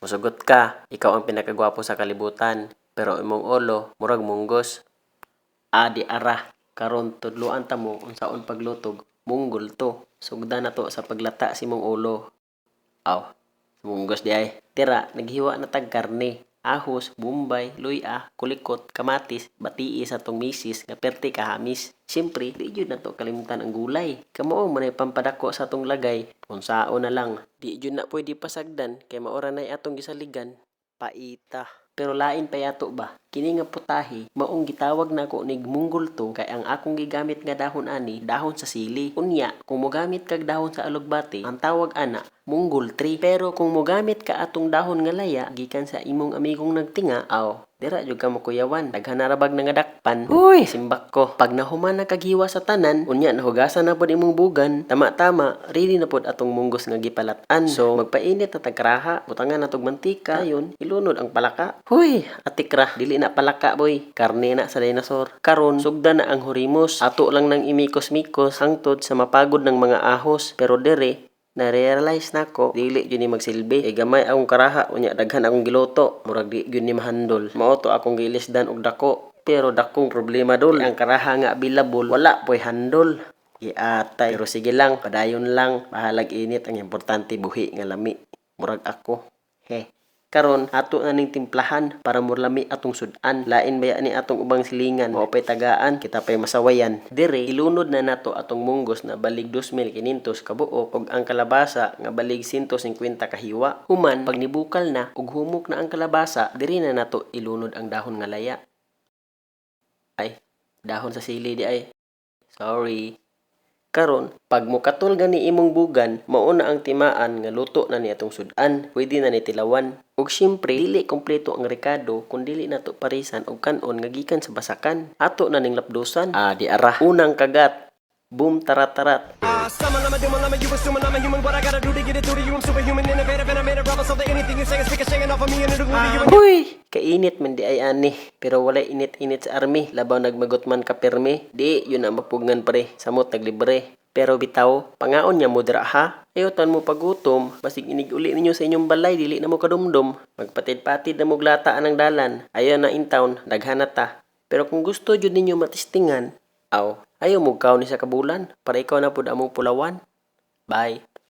Musugot ka, ikaw ang pinakagwapo sa kalibutan. Pero imong ulo, murag munggos. Di ara, karon tudloan ta mo unsaon paglutog. Munggol to. Sugda na to sa paglata si mong ulo. Aw, munggos di ay. Tira, naghiwa na tag karne. Ahos, bumbay, luya, kulikot, kamatis, batii sa tong misis nga perti kahamis. Siyempre, di jud na to kalimutan ang gulay. Kamao man ay pampadako sa tong lagay. Unsao na lang. Di jud na pwede pasagdan kay maora nay atong gisaligan. Paita. Pero lain pa yato ba? Kini nga putahe, maong gitawag na ko nig munggol to kay ang akong gigamit nga dahon ani, dahon sa sili. Unya, kung mogamit kag dahon sa alugbati, ang tawag ana munggol tree. Pero kung mogamit ka atong dahon nga laya gikan sa imong amigong nagtinga, dira jud ka mo kuyawan. Daghan na rabag nga dakpan. Uy, simbak ko. Pag nahuman na kaghiwa sa tanan, unya nahugasan na pod imong bugan, tama-tama, ready na pod atong munggos nga gipalatan. So, magpainit na tagkraha, butangan na tog mantika, ayon, ilunod ang palaka. Huy, atikra, dili na palaka boy. Karne na sa dinosaur. Karon, sugda na ang hurimos. Ato lang nang imikos-mikos hangtod sa mapagod ng mga ahos. Pero dere, na-realize na ko, dili yun ni magsilbi. Gamay akong karaha, unya daghan akong giloto. Murag di yun ni mahandol. Mauto akong gilisdan og dako. Pero dakong problema dol. Ang karaha nga available, wala po'y handol. Giatay. Pero sige lang, padayon lang. Bahalag init, ang importante buhi nga lami. Murag ako. Karon ato na ning timplahan para murlami atong sudan. Lain baya ni atong ubang silingan. Mao pay tagaan, kita pay masawayan. Dire ilunod na nato atong munggos na balig 2,500 ka buok ug ang kalabasa nga balig 150 ka hiwa. Human pag nibukal na ug humok na ang kalabasa, diri na nato ilunod ang dahon nga laya. Ay, dahon sa sili di ay. Sorry. Karon, pag mukatol gani imong bugan, mauna ang timaan nga luto na ni atong sudan, pwede na ni tilawan. Ug syempre, dili kompleto ang rekado kung dili nato parisan og kanon nga gikan sa basakan. Ato na ning lapdusan. Di ara. Unang kagat. Boom tarat-tarat. Uy! Kainit man di ay ani. Pero walay init-init sa army. Labaw nagmagot man ka permi. Di, yun ang mapugngan pare. Samot naglibre. Pero bitaw, pangaon niya mo dira ha? Ayotan mo pagutom. Basig inig-uli ninyo sa inyong balay. Dili na mo kadumdum. Magpatid-patid na mo glataan ang dalan. Ayaw na in town. Daghan ta. Pero kung gusto jud ninyo matistingan, ayaw mo kaon ni sa kabulan para ikaw na pud among pulawan. Bye.